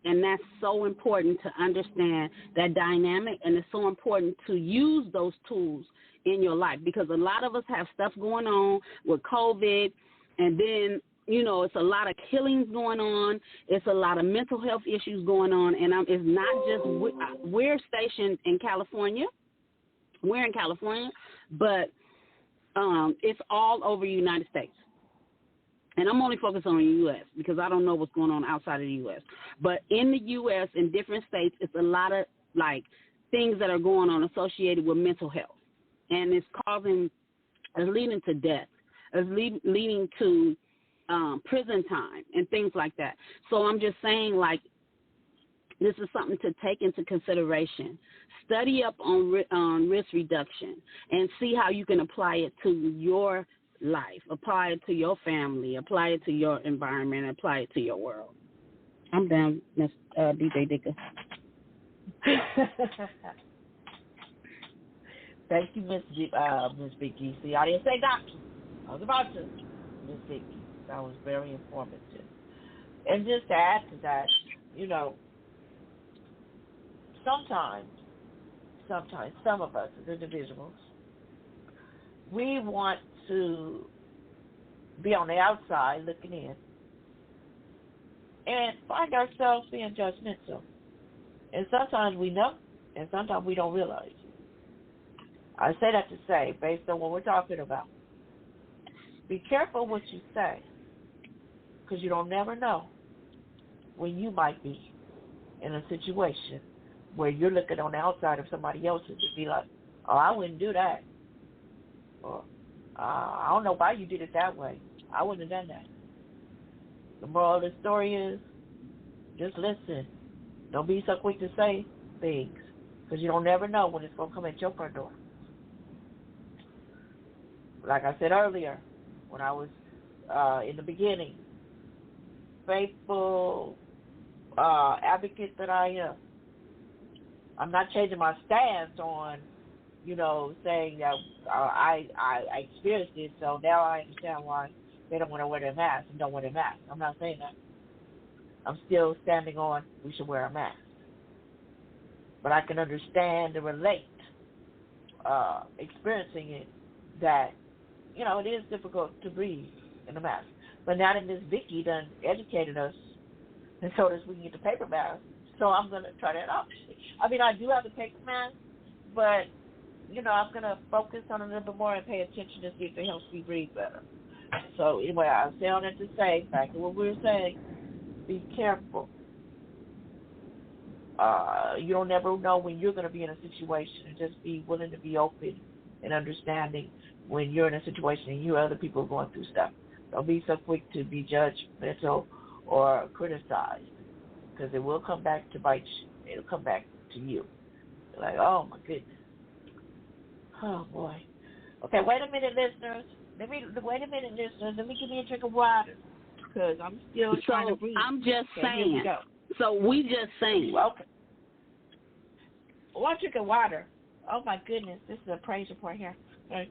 And that's so important to understand that dynamic, and it's so important to use those tools in your life, because a lot of us have stuff going on with COVID, and then, it's a lot of killings going on. It's a lot of mental health issues going on, and it's not just, we're stationed in California. We're in California, but it's all over the United States. And I'm only focused on the U.S. because I don't know what's going on outside of the U.S. But in the U.S., in different states, it's a lot of, things that are going on associated with mental health. And it's leading to death. It's leading to prison time and things like that. So I'm just saying, this is something to take into consideration. Study up on risk reduction and see how you can apply it to your life, apply it to your family, apply it to your environment, apply it to your world. I'm done, Miss DJ Dicker. Thank you, Miss Vicky. See, I didn't say doctor. I was about to, Miss Vicky. That was very informative. And just to add to that, sometimes some of us as individuals, we want to be on the outside looking in and find ourselves being judgmental. And sometimes we know, and sometimes we don't realize. I say that to say, based on what we're talking about, be careful what you say, because you don't never know when you might be in a situation where you're looking on the outside of somebody else's to be like, oh, I wouldn't do that. Or, I don't know why you did it that way. I wouldn't have done that. The moral of the story is, just listen. Don't be so quick to say things, because you don't never know when it's going to come at your front door. Like I said earlier, when I was in the beginning, faithful advocate that I am, I'm not changing my stance on, saying that I experienced it, so now I understand why they don't want to wear their mask and don't wear their mask. I'm not saying that. I'm still standing on we should wear a mask. But I can understand and relate, experiencing it, that, it is difficult to breathe in a mask. But now that Ms. Vicky done educated us and told us we can get the paper mask, so I'm going to try that out. I mean, I do have the paper mask, but, I'm going to focus on it a little bit more and pay attention to see if it helps me breathe better. So, anyway, I'll say all that to say, back to what we were saying, be careful. You don't never know when you're going to be in a situation, and just be willing to be open and understanding when you're in a situation and you other people are going through stuff. Don't be so quick to be judgmental or criticized, because it will come back to bite you. It'll come back to you. Like, oh, my goodness. Oh, boy. Okay, wait a minute, listeners. Let me give me a drink of water, because I'm still trying to breathe. I'm just saying. Here we go. So we just saying. Okay. One drink of water. Oh, my goodness. This is a praise report here. Okay.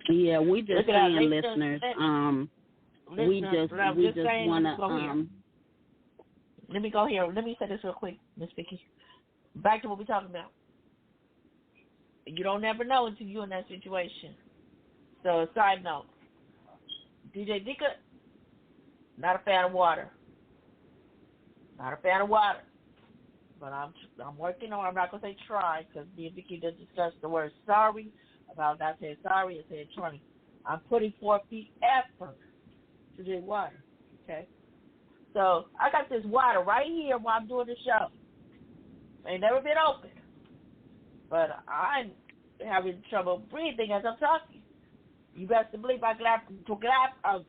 Yeah, we just saying, listeners. We just want to. Let me go here. Let me say this real quick, Miss Vicky. Back to what we're talking about. You don't never know until you're in that situation. So, side note, DJ Dicker, not a fan of water. Not a fan of water. But I'm working on. I'm not gonna say try, because me and Vicky did discuss the word sorry about not saying sorry and saying trying. I'm putting forth the effort to drink water. Okay. So I got this water right here while I'm doing the show. Ain't never been open, but I'm having trouble breathing as I'm talking. You best believe I grab my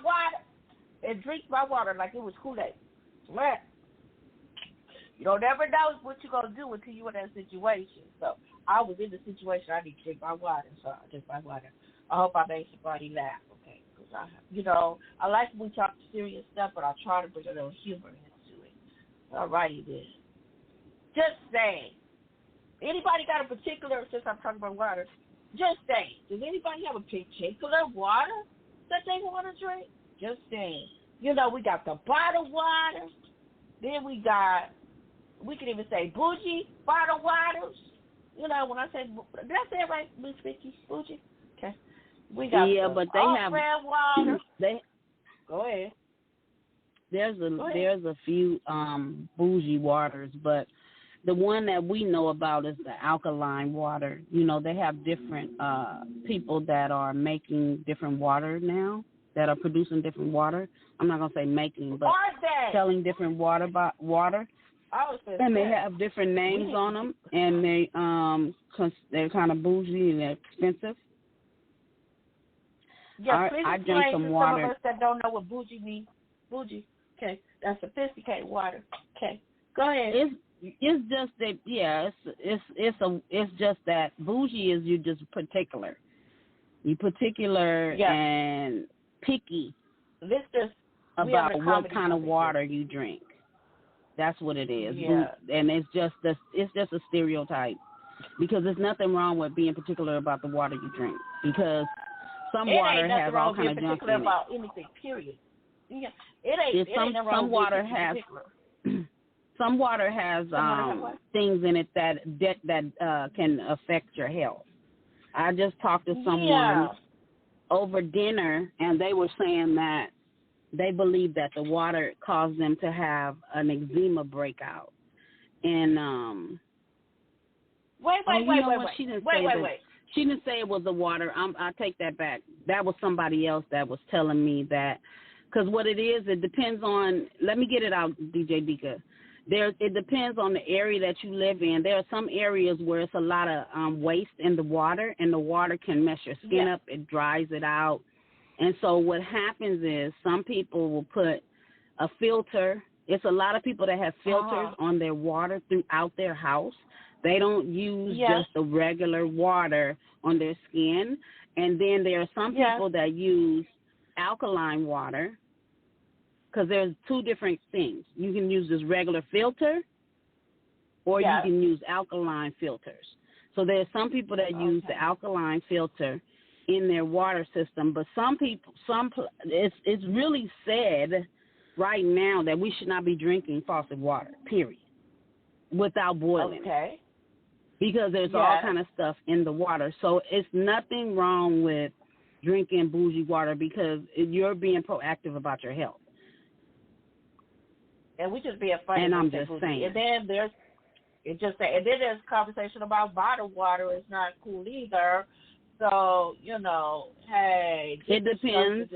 water and drink my water like it was Kool-Aid. Man, you don't ever know what you're going to do until you're in that situation. So I was in the situation. I need to drink my water, so I drink my water. I hope I made somebody laugh, okay? Because I like when we talk serious stuff, but I try to bring a little humor into it. All righty then. Just saying. Anybody got a particular, since I'm talking about water, just saying, does anybody have a particular water that they want to drink? Just saying. You know, we got the bottled water. Then we can even say bougie bottled waters. You know, when I say, did I say it right, Miss Vicky? Bougie? Okay. We got but they have water. Go ahead. There's a few bougie waters, but the one that we know about is the alkaline water. You know, they have different people that are making different water now, that are producing different water. I'm not gonna say making, but selling different water. And they have different names on them, and they're kind of bougie and they're expensive. Yeah, I drank some water. Some of us that don't know what bougie means. Bougie, okay, that's sophisticated water. Okay, go ahead. It's just that, yeah. It's just that bougie is you just particular. You particular and picky about what kind of water you drink. That's what it is. Yeah. And it's just a stereotype, because there's nothing wrong with being particular about the water you drink, because some water has all kind of junk in it. About anything, period. Yeah, some water has things in it that can affect your health. I just talked to someone over dinner, and they were saying that they believe that the water caused them to have an eczema breakout. And wait. She didn't say it was the water. I take that back. That was somebody else that was telling me that. Because what it is, it depends on, let me get it out, DJ Dika. It depends on the area that you live in. There are some areas where it's a lot of waste in the water, and the water can mess your skin up. It dries it out. And so what happens is some people will put a filter. It's a lot of people that have filters on their water throughout their house. They don't use just the regular water on their skin. And then there are some people that use alkaline water, because there's two different things. You can use this regular filter, or you can use alkaline filters. So there's some people that use the alkaline filter in their water system, but it's really said right now that we should not be drinking faucet water, period, without boiling. Okay. Because there's all kind of stuff in the water. So it's nothing wrong with drinking bougie water, because you're being proactive about your health. And we just being funny. And I'm just saying. And then there's conversation about bottled water is not cool either. So, you know, hey. It depends.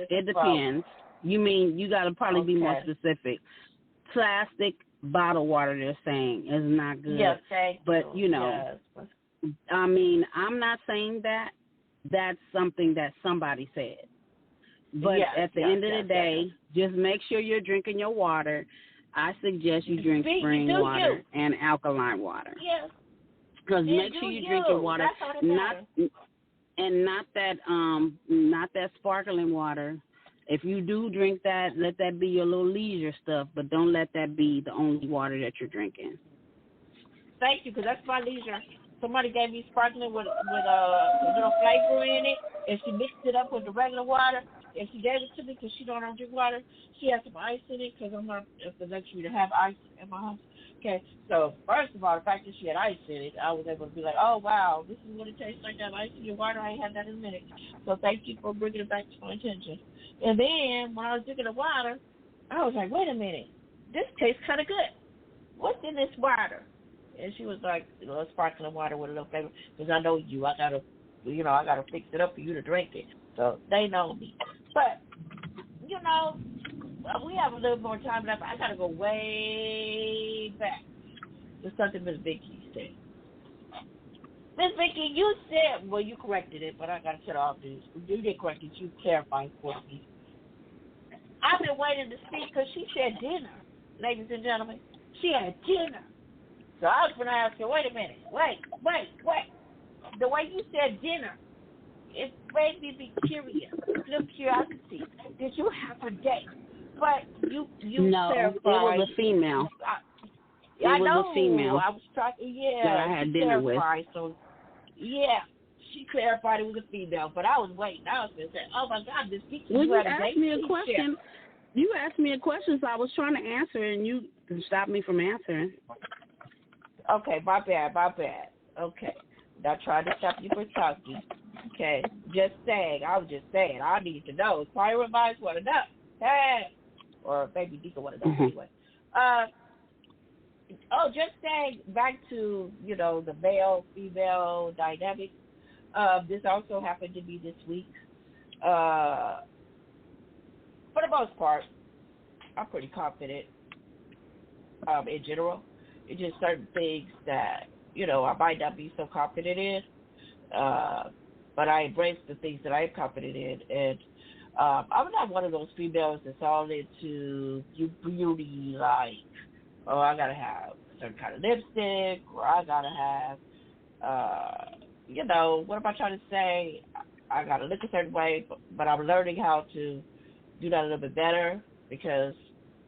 You mean you got to probably be more specific. Plastic bottled water, they're saying, is not good. Yes, thank you. But, you know, I mean, I'm not saying that. That's something that somebody said. But at the end of the day, just make sure you're drinking your water. I suggest you drink spring water and alkaline water. Yes. Because make sure you drink your water, not that sparkling water. If you do drink that, let that be your little leisure stuff, but don't let that be the only water that you're drinking. Thank you, because that's my leisure. Somebody gave me sparkling with a little flavor in it, and she mixed it up with the regular water, and she gave it to me because she don't drink water. She has some ice in it, because I'm not at the luxury to have ice in my house. Okay, so first of all, the fact that she had ice in it, I was able to be like, oh, wow, this is what it tastes like, that ice in your water. I ain't had that in a minute. So thank you for bringing it back to my attention. And then when I was drinking the water, I was like, wait a minute, this tastes kind of good. What's in this water? And she was like, you know, sparkling water with a little flavor, because I know you. I gotta fix it up for you to drink it. So they know me. But, you know, we have a little more time left. I gotta go way back to something Miss Vicky said. Miss Vicky, you said, well, you corrected it, but I gotta shut off this. You did correct it. You clarified for me. I've been waiting to speak because she said dinner, ladies and gentlemen. She had dinner. So I was going to ask her, wait a minute. Wait. The way you said dinner, it made me be curious. Little curiosity. Did you have a date? But you no, clarified. It was a female. I know. A female. I was talking, that I had dinner with. So, yeah. She she clarified it was a female, but I was waiting. I was going to say, oh, my God, this Kiki, well, you asked me a question. You asked me a question, so I was trying to answer, and you stopped me from answering. Okay, my bad. Okay. Not trying to stop you from talking. Okay. Just saying. I was just saying. I need to know. Fire advice want to know. Hey. Or maybe Dika want to know anyway. Just saying, back to, the male-female dynamic. This also happened to me this week. For the most part, I'm pretty confident in general. It's just certain things that, I might not be so confident in. But I embrace the things that I am confident in. And I'm not one of those females that's all into beauty, like, oh, I got to have a certain kind of lipstick, or I got to have, what am I trying to say? I got to look a certain way, but I'm learning how to do that a little bit better because,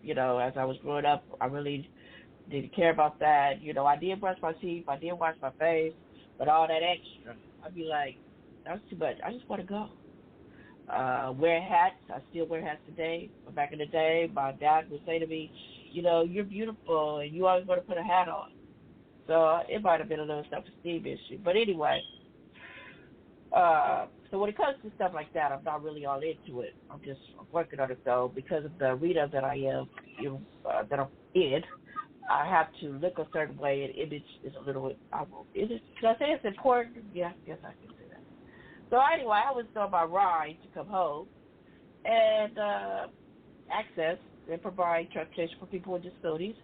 as I was growing up, I really didn't care about that. I did brush my teeth, I did wash my face, but all that extra, I'd be like, that's too much. I just want to go. Wear hats. I still wear hats today. But back in the day, my dad would say to me, you're beautiful, and you always want to put a hat on. So it might have been a little self-esteem issue. But anyway, so when it comes to stuff like that, I'm not really all into it. I'm working on it, though, because of the arena that I am, that I'm in. I have to look a certain way, and image is a little bit, should I say it's important? Yeah, yes, I can say that. So anyway, I was on my ride to come home and access and provide transportation for people with disabilities.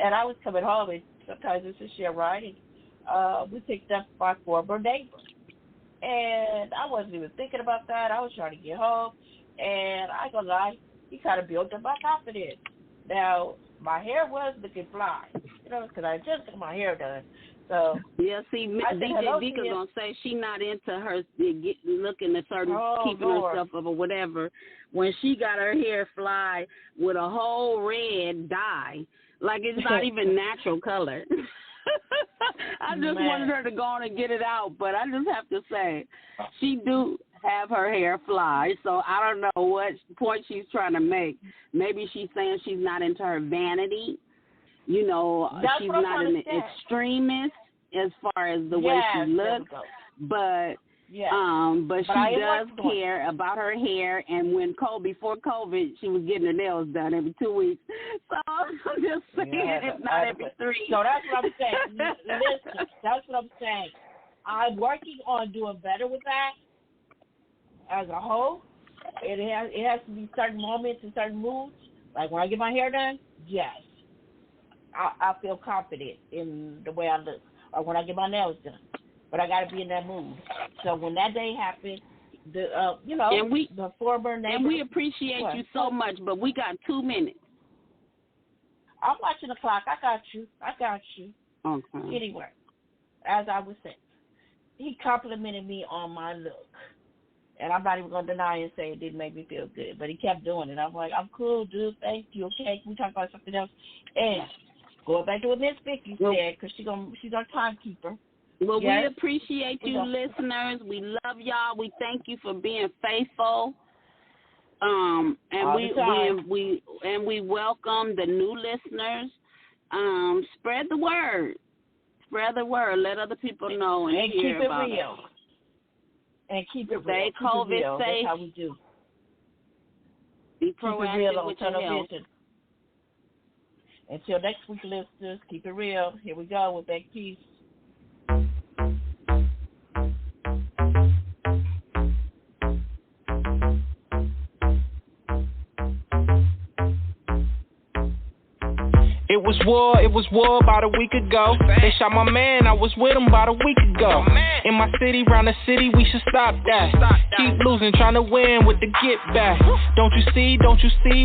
And I was coming home, and sometimes it's a share ride, and we picked up my former neighbor. And I wasn't even thinking about that. I was trying to get home, and I ain't gonna lie, he kind of built up my confidence. Now, my hair was looking fly, because I just got my hair done. So yeah, see, DJ Dika's gonna say she not into her looking at certain, keeping herself up or whatever. When she got her hair fly with a whole red dye, like it's not even natural color. I just wanted her to go on and get it out, but I just have to say, she do have her hair fly, so I don't know what point she's trying to make. Maybe she's saying she's not into her vanity. She's not an extremist as far as the way she looks, but she does care about her hair. And before COVID, she was getting her nails done every 2 weeks. So I'm just saying, if not every 3. So that's what I'm saying. Listen, that's what I'm saying. I'm working on doing better with that as a whole. It has to be certain moments and certain moods. Like when I get my hair done, yes. I feel confident in the way I look, or when I get my nails done. But I got to be in that mood. So when that day happens, the former neighbor. And we appreciate you so much, but we got 2 minutes. I'm watching the clock. I got you. Okay. Anyway, as I was saying, he complimented me on my look. And I'm not even going to deny and say it didn't make me feel good. But he kept doing it. I'm like, I'm cool, dude. Thank you. Okay, can we talk about something else? And going back to what Miss Vicky said, because she's our timekeeper. Well, we appreciate you, listeners. We love y'all. We thank you for being faithful. And we welcome the new listeners. Spread the word. Spread the word. Let other people know and hear about it. And keep it real. Stay COVID safe. That's how we do. Be proactive with your health. Until next week, listeners, keep it real. Here we go with Big Peace. It was war about a week ago. They shot my man, I was with him about a week ago. In my city, round the city, we should stop that. Keep losing, trying to win with the get back. Don't you see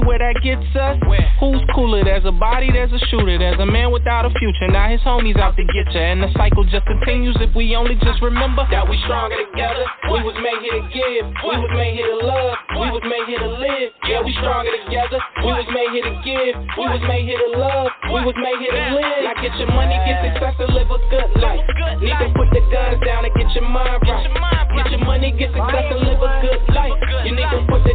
where that gets us? Who's cooler? There's a body, there's a shooter. There's a man without a future, now his homies out to get ya. And the cycle just continues if we only just remember that we stronger together. We was made here to give, we was made here to love, we was made here to live. Yeah, we stronger together. We was made here to give, we was made here to love, we was made here to live. Now get your money, get success, and live a good life. Need to put the guns down and get your mind right. money, get success, and live a good life. You need to put the